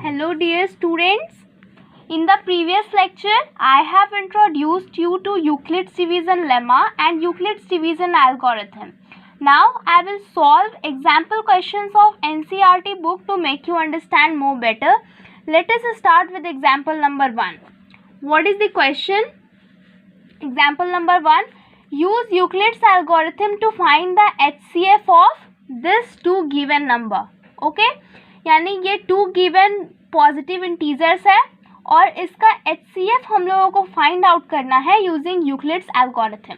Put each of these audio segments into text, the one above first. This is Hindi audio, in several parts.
Hello dear students. In the previous lecture, I have introduced you to Euclid's division lemma and Euclid's division algorithm. Now I will solve example questions of NCERT book to make you understand more better. Let us start with example number 1. What is the question? Example number 1. Use Euclid's algorithm to find the HCF of this two given number. Okay? यानी ये टू गिवन पॉजिटिव इंटीजर्स है और इसका HCF हम लोगों को फाइंड आउट करना है यूजिंग यूक्लिड्स एल्गोरिथम.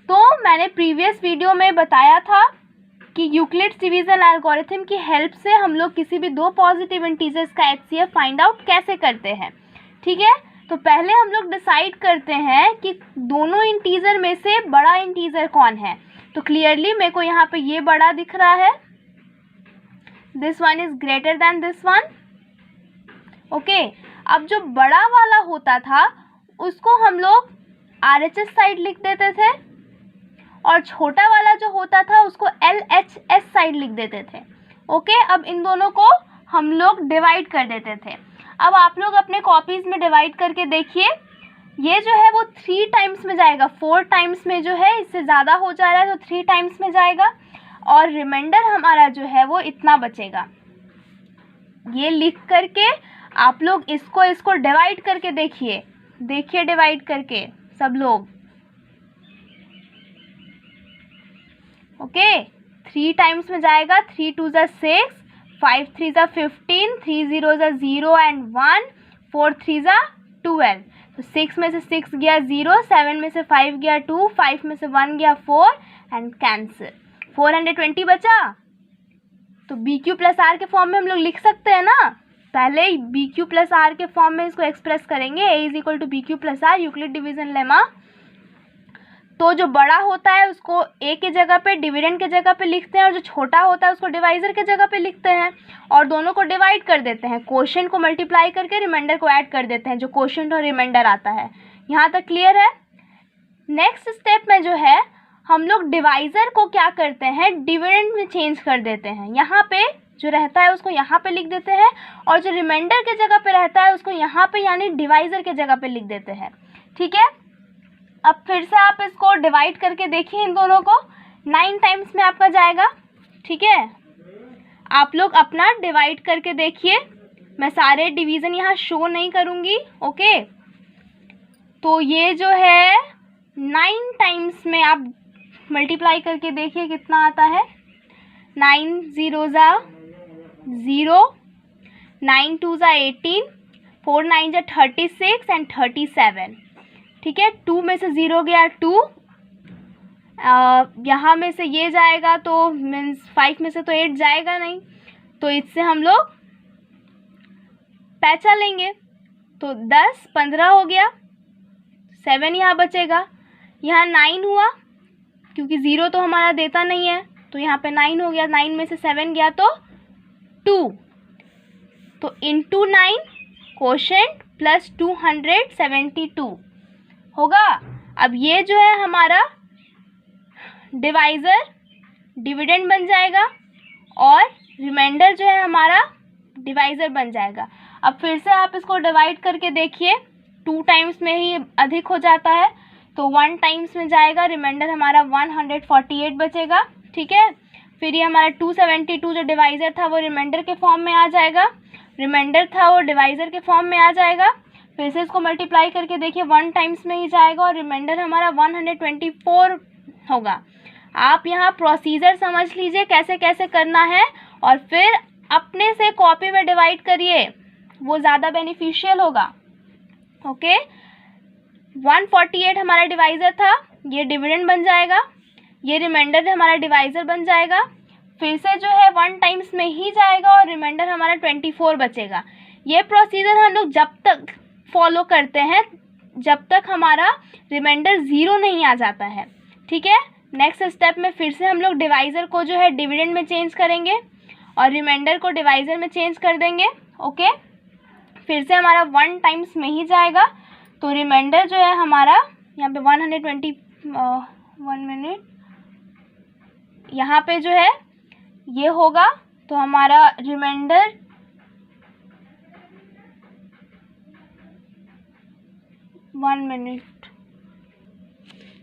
तो मैंने प्रीवियस वीडियो में बताया था कि यूक्लिड्स डिवीजन एल्गोरिथम की हेल्प से हम लोग किसी भी दो पॉजिटिव इंटीजर्स का HCF फाइंड आउट कैसे करते हैं. ठीक है, तो पहले हम लोग डिसाइड करते हैं कि दोनों इंटीजर में से बड़ा इंटीजर कौन है. तो क्लियरली मेरे को यहाँ पे ये बड़ा दिख रहा है. This one is greater than this one. Okay, अब जो बड़ा वाला होता था उसको हम लोग RHS साइड लिख देते थे और छोटा वाला जो होता था उसको LHS साइड लिख देते थे. ओके, अब इन दोनों को हम लोग डिवाइड कर देते थे. अब आप लोग अपने कॉपीज में डिवाइड करके देखिए, ये जो है वो 3 टाइम्स में जाएगा. 4 टाइम्स में जो है इससे ज़्यादा हो जा रहा है तो 3 टाइम्स में जाएगा और रिमाइंडर हमारा जो है वो इतना बचेगा. ये लिख करके आप लोग इसको डिवाइड करके देखिए डिवाइड करके सब लोग. ओके, 3 टाइम्स में जाएगा. 3 2 ज़ा 6, 5 3 ज़ा 15, 3 0 ज़ा 0 एंड 1, 4 3 ज़ा 12. तो 6 में से 6 गया 0, 7 में से 5 गया 2, 5 में से 1 गया 4 एंड कैंसिल. 420 बचा. तो BQ प्लस आर के फॉर्म में हम लोग लिख सकते हैं ना. पहले BQ प्लस आर के फॉर्म में इसको एक्सप्रेस करेंगे. A is equal to BQ plus r, Euclid division lemma. तो जो बड़ा होता है उसको A के जगह पे, डिविडेंड के जगह पे लिखते हैं और जो छोटा होता है उसको डिवाइजर के जगह पे लिखते हैं और दोनों को डिवाइड कर देते हैं. कोशेंट को मल्टीप्लाई करके रिमाइंडर को ऐड कर देते हैं, जो कोशेंट और रिमाइंडर आता है. यहाँ तक क्लियर है. नेक्स्ट स्टेप में जो है हम लोग डिवाइजर को क्या करते हैं, डिविडेंड में चेंज कर देते हैं. यहाँ पे जो रहता है उसको यहाँ पे लिख देते हैं और जो रिमाइंडर के जगह पे रहता है उसको यहाँ पे यानी डिवाइजर के जगह पे लिख देते हैं. ठीक है, अब फिर से आप इसको डिवाइड करके देखिए. इन दोनों को 9 टाइम्स में आपका जाएगा. ठीक है, आप लोग अपना डिवाइड करके देखिए. मैं सारे डिवीज़न यहाँ शो नहीं करूँगी. ओके, तो ये जो है 9 टाइम्स में आप मल्टीप्लाई करके देखिए कितना आता है. 9 0 ज़ा 0, 9 2 ज़ा 18, 4 9 ज़ा 36 एंड 37. ठीक है, 2 में से 0 गया 2, यहाँ में से ये जाएगा तो मीन्स 5 में से तो 8 जाएगा नहीं, तो इससे हम लोग पैचा लेंगे. तो 10 15 हो गया, 7 यहाँ बचेगा. यहाँ 9 हुआ क्योंकि 0 तो हमारा देता नहीं है, तो यहाँ पे 9 हो गया. 9 में से 7 गया तो 2, तो इंटू 9 कोशेंट प्लस 272 होगा. अब ये जो है हमारा डिवाइज़र डिविडेंड बन जाएगा और रिमाइंडर जो है हमारा डिवाइज़र बन जाएगा. अब फिर से आप इसको डिवाइड करके देखिए. 2 टाइम्स में ही अधिक हो जाता है तो 1 टाइम्स में जाएगा. रिमाइंडर हमारा 148 बचेगा. ठीक है, फिर ये हमारा 272 जो डिवाइज़र था वो रिमाइंडर के फॉर्म में आ जाएगा, रिमाइंडर था वो डिवाइज़र के फॉर्म में आ जाएगा. फिर से इसको मल्टीप्लाई करके देखिए, 1 टाइम्स में ही जाएगा और रिमाइंडर हमारा 124 होगा. आप यहाँ प्रोसीजर समझ लीजिए कैसे कैसे करना है और फिर अपने से कॉपी में डिवाइड करिए, वो ज़्यादा बेनिफिशियल होगा. ओके, 148 हमारा डिवाइज़र था, ये डिविडेंड बन जाएगा. ये रिमाइंडर हमारा डिवाइज़र बन जाएगा. फिर से जो है 1 टाइम्स में ही जाएगा और रिमाइंडर हमारा 24 बचेगा. ये प्रोसीजर हम लोग जब तक फॉलो करते हैं जब तक हमारा रिमाइंडर 0 नहीं आ जाता है. ठीक है, नेक्स्ट स्टेप में फिर से हम लोग डिवाइज़र को जो है डिविडेंड में चेंज करेंगे और रिमाइंडर को डिवाइज़र में चेंज कर देंगे. ओके, फिर से हमारा 1 टाइम्स में ही जाएगा तो रिमाइंडर जो है हमारा यहाँ पे 120 1 मिनट यहाँ पे जो है ये होगा तो हमारा रिमाइंडर 1 मिनट,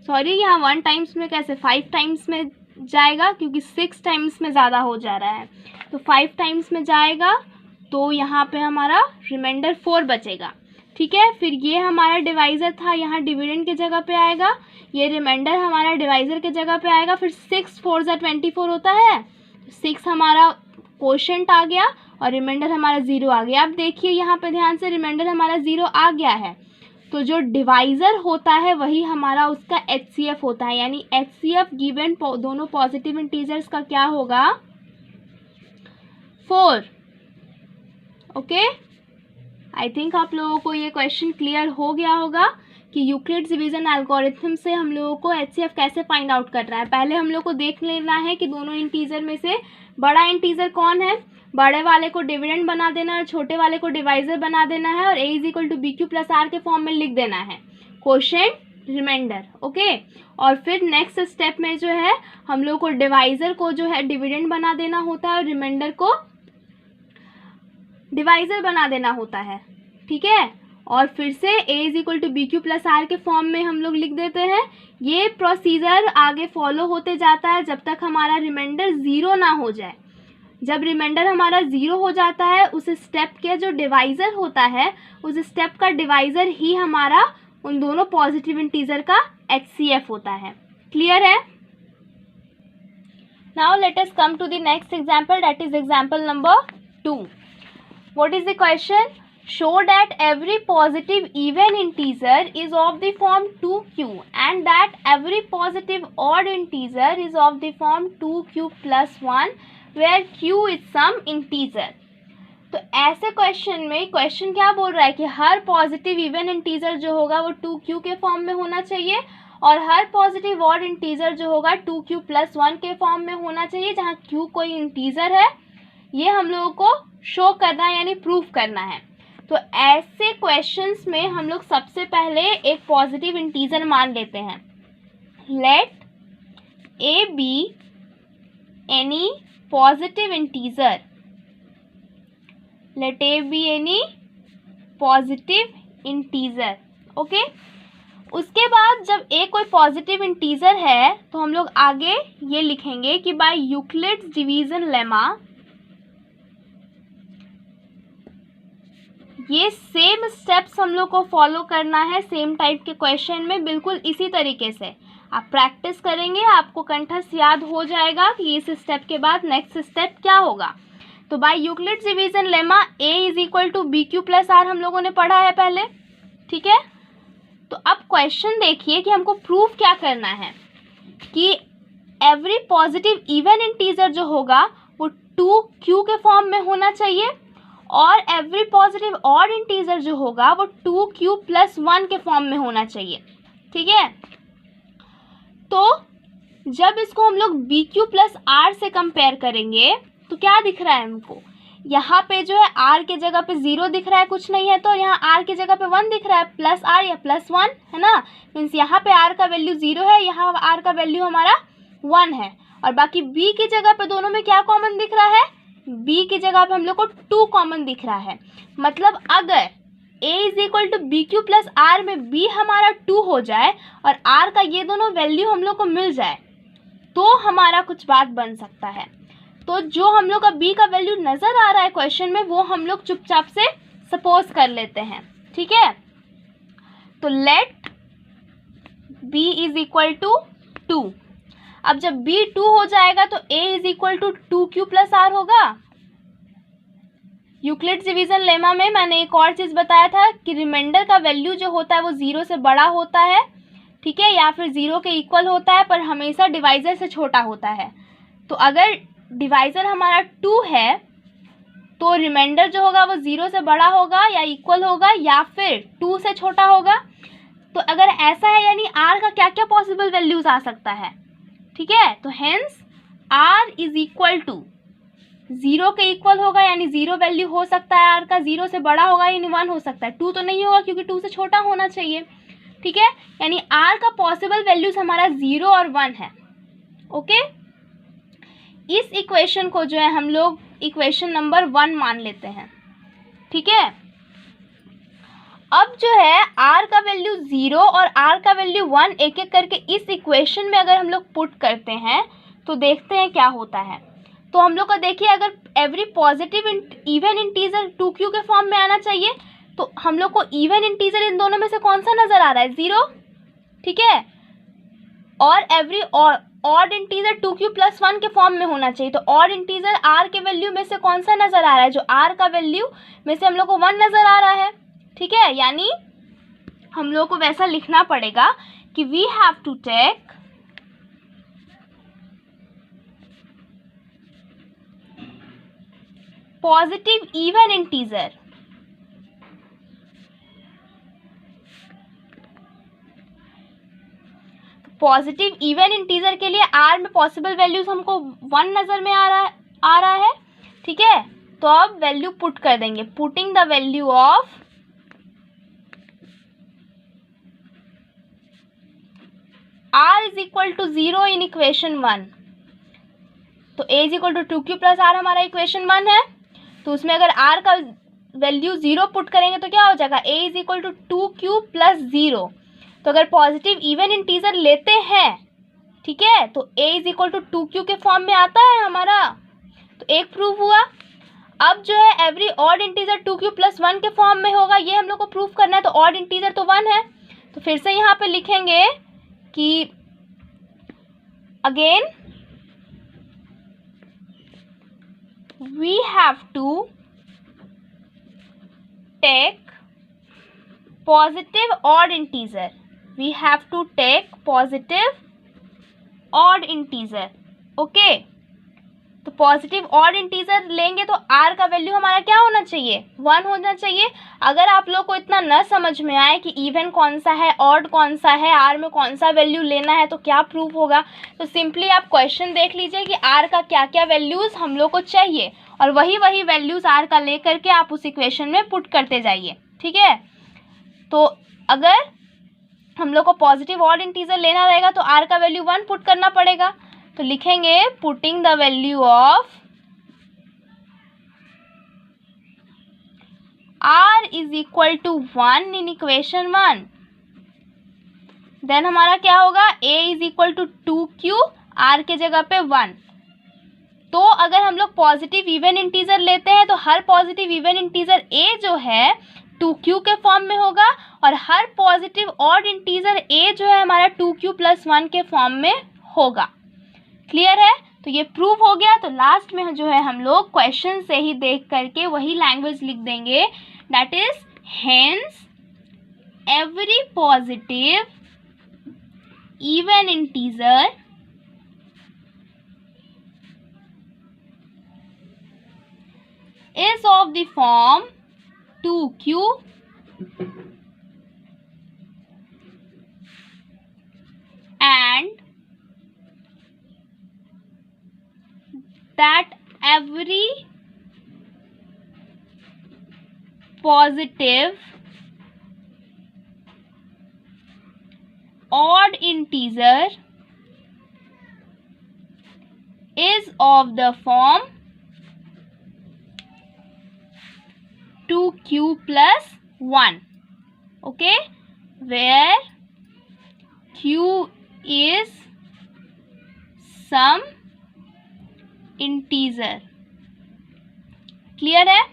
सॉरी यहाँ 1 टाइम्स में कैसे 5 टाइम्स में जाएगा, क्योंकि 6 टाइम्स में ज़्यादा हो जा रहा है, तो 5 टाइम्स में जाएगा, तो यहाँ पे हमारा रिमाइंडर 4 बचेगा। ठीक है, फिर ये हमारा डिवाइज़र था, यहाँ डिविडेंड के जगह पे आएगा, ये रिमाइंडर हमारा डिवाइज़र के जगह पे आएगा। फिर 6 4 ज़ा 24 होता है, 6 हमारा कोशेंट आ गया और रिमाइंडर हमारा 0 आ गया। अब देखिए यहाँ पे ध्यान से, रिमाइंडर हमारा 0 आ गया है, तो जो डिवाइज़र होता है वही हमारा उसका HCF होता है, यानी HCF गिवन दोनों पॉजिटिव इंटीजर्स का क्या होगा, 4। ओके, आई थिंक आप लोगों को ये क्वेश्चन क्लियर हो गया होगा कि यूक्लिड्स डिवीजन एल्गोरिथम से हम लोगों को HCF कैसे फाइंड आउट करना है। पहले हम लोग को देख लेना है कि दोनों इंटीजर में से बड़ा इंटीजर कौन है, बड़े वाले को डिविडेंड बना देना है, छोटे वाले को डिवाइजर बना देना है, और a = BQ + R के फॉर्म में लिख देना है, कोशेंट रिमाइंडर। ओके, और फिर नेक्स्ट स्टेप में जो है हम लोग को डिवाइजर को जो है डिविडेंड बना देना होता है और रिमाइंडर को डिवाइजर बना देना होता है। ठीक है, और फिर से a = BQ + R के फॉर्म में हम लोग लिख देते हैं। ये प्रोसीजर आगे फॉलो होते जाता है जब तक हमारा रिमाइंडर 0 ना हो जाए। जब रिमाइंडर हमारा 0 हो जाता है, उस स्टेप के जो डिवाइज़र होता है, उस स्टेप का डिवाइज़र ही हमारा उन दोनों पॉजिटिव इंटीजर का HCF होता है। क्लियर है? Now let us come to the next example, that is example number 2. What is the question? Show that every positive even integer is of the form 2q and that every positive odd integer is of the form 2q + 1 where q is some integer. तो ऐसे क्वेश्चन में क्वेश्चन क्या बोल रहा है कि हर पॉजिटिव इवन इंटीजर जो होगा वो 2q के फॉर्म में होना चाहिए और हर पॉजिटिव ऑड इंटीजर जो होगा 2q + 1 के फॉर्म में होना चाहिए, जहाँ q कोई इंटीजर है, ये हम लोगों को शो करना है यानी प्रूफ करना है। तो ऐसे क्वेश्चंस में हम लोग सबसे पहले एक पॉजिटिव इंटीजर मान लेते हैं। Let a be any positive integer, let a be any positive integer. Okay, उसके बाद जब a कोई पॉजिटिव इंटीजर है तो हम लोग आगे ये लिखेंगे कि बाय यूक्लिड्स डिवीजन लेमा, ये सेम स्टेप्स हम लोग को फॉलो करना है सेम टाइप के क्वेश्चन में, बिल्कुल इसी तरीके से आप प्रैक्टिस करेंगे, आपको कंठस्थ याद हो जाएगा कि इस स्टेप के बाद नेक्स्ट स्टेप क्या होगा। तो by Euclid's division lemma a = BQ + R हम लोगों ने पढ़ा है पहले। ठीक है, तो अब क्वेश्चन देखिए कि हमको प्रूफ क्या करना है कि एवरी पॉजिटिव इवन इंटीजर जो होगा वो 2q के फॉर्म में होना चाहिए और एवरी पॉजिटिव ऑड इंटीजर जो होगा वो 2q + 1 के फॉर्म में होना चाहिए। ठीक है, तो जब इसको हम लोग BQ + R से कंपेयर करेंगे तो क्या दिख रहा है हमको, यहाँ पे जो है R के जगह पे 0 दिख रहा है, कुछ नहीं है, तो यहाँ R के जगह पे 1 दिख रहा है, +R या +1 है ना, मीन्स यहाँ पे R का वैल्यू 0 है, यहाँ R का वैल्यू हमारा 1 है, और बाकी B की जगह पे दोनों में क्या कॉमन दिख रहा है, B की जगह पे हम लोग को 2 कॉमन दिख रहा है। मतलब अगर a = BQ + R में B हमारा 2 हो जाए और R का ये दोनों वैल्यू हम लोग को मिल जाए तो हमारा कुछ बात बन सकता है। तो जो हम लोग का B का वैल्यू नज़र आ रहा है क्वेश्चन में, वो हम लोग चुपचाप से सपोज कर लेते हैं। ठीक है, तो लेट B = 2। अब जब B 2 हो जाएगा तो a = 2q + R होगा। यूक्लिड्स डिवीजन लेमा में मैंने एक और चीज़ बताया था कि रिमाइंडर का वैल्यू जो होता है वो 0 से बड़ा होता है, ठीक है, या फिर 0 के इक्वल होता है, पर हमेशा डिवाइज़र से छोटा होता है। तो अगर डिवाइज़र हमारा 2 है तो रिमाइंडर जो होगा वो 0 से बड़ा होगा या इक्वल होगा या फिर 2 से छोटा होगा। तो अगर ऐसा है यानी R का क्या क्या पॉसिबल वैल्यूज़ आ सकता है। ठीक है, तो हेंस R = 0 के इक्वल होगा यानी 0 वैल्यू हो सकता है, R का 0 से बड़ा होगा यानी 1 हो सकता है, 2 तो नहीं होगा क्योंकि 2 से छोटा होना चाहिए। ठीक है, यानी R का पॉसिबल वैल्यूज़ हमारा 0 और 1 है। ओके, इस इक्वेशन को जो है हम लोग इक्वेशन नंबर 1 मान लेते हैं। ठीक है, अब जो है r का वैल्यू 0 और r का वैल्यू 1 एक एक करके इस इक्वेशन में अगर हम लोग पुट करते हैं तो देखते हैं क्या होता है। तो हम लोग का देखिए, अगर every positive even integer 2q के फॉर्म में आना चाहिए, तो हम लोग को इवन इंटीजर इन दोनों में से कौन सा नज़र आ रहा है? 0, ठीक है। और एवरी ऑड इंटीजर 2q + 1 के फॉर्म में होना चाहिए, तो ऑड इंटीजर r के वैल्यू में से कौन सा नज़र आ रहा है? जो r का वैल्यू में से हम लोग को 1 नज़र आ रहा है, ठीक है। यानी हम लोग को वैसा लिखना पड़ेगा कि we have to take positive even integer positive even integer के लिए r में पॉसिबल वैल्यूज हमको 1 नज़र में आ रहा है, ठीक है। तो अब वैल्यू पुट कर देंगे, putting the value of r is equal to 0 in equation 1। तो a is equal to 2q + r हमारा इक्वेशन 1 है, तो उसमें अगर r का वैल्यू 0 पुट करेंगे तो क्या हो जाएगा? a is equal to 2q + 0। तो अगर पॉजिटिव इवन इंटीजर लेते हैं, ठीक है, तो a is equal to 2q के फॉर्म में आता है हमारा, तो एक प्रूव हुआ। अब जो है एवरी ऑड इंटीजर 2q + 1 के फॉर्म में होगा, ये हम लोग को प्रूव करना है। तो ऑड इंटीजर तो 1 है, तो फिर से यहाँ पे लिखेंगे कि again we have to take positive odd integer, we have to take positive odd integer, okay. तो पॉजिटिव ऑड इंटीजर लेंगे तो r का वैल्यू हमारा क्या होना चाहिए? 1 होना चाहिए। अगर आप लोग को इतना न समझ में आए कि इवन कौन सा है, ऑड कौन सा है, r में कौन सा वैल्यू लेना है, तो क्या प्रूफ होगा? तो सिंपली आप क्वेश्चन देख लीजिए कि r का क्या क्या वैल्यूज़ हम लोग को चाहिए, और वही वैल्यूज़ r का ले करके आप उस इक्वेशन में पुट करते जाइए, ठीक है। तो अगर हम लोग को पॉजिटिव ऑड इंटीजर लेना रहेगा तो r का वैल्यू 1 पुट करना पड़ेगा। तो लिखेंगे putting the value of r is equal to 1 in equation 1। Then हमारा क्या होगा? a is equal to 2q, r के जगह पे 1। तो अगर हम लोग पॉजिटिव इवन इंटीजर लेते हैं तो हर पॉजिटिव इवन इंटीजर a जो है 2q के फॉर्म में होगा, और हर पॉजिटिव ऑड इंटीजर a जो है हमारा 2q + 1 के फॉर्म में होगा। क्लियर है? तो ये प्रूव हो गया। तो लास्ट में जो है हम लोग क्वेश्चन से ही देख करके वही लैंग्वेज लिख देंगे, that is hence every positive even integer is of the form 2q and that every positive odd integer is of the form 2q + 1, okay, where q is some integer। Clear है?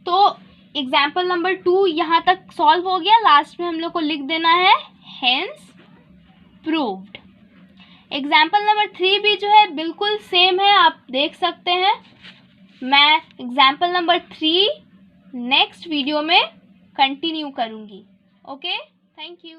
तो एग्जाम्पल नंबर 2 यहाँ तक सॉल्व हो गया। लास्ट में हम लोग को लिख देना है हेंस प्रूव्ड। एग्जाम्पल नंबर 3 भी जो है बिल्कुल सेम है, आप देख सकते हैं। मैं एग्जाम्पल नंबर 3 नेक्स्ट वीडियो में कंटिन्यू करूँगी। Okay, thank you.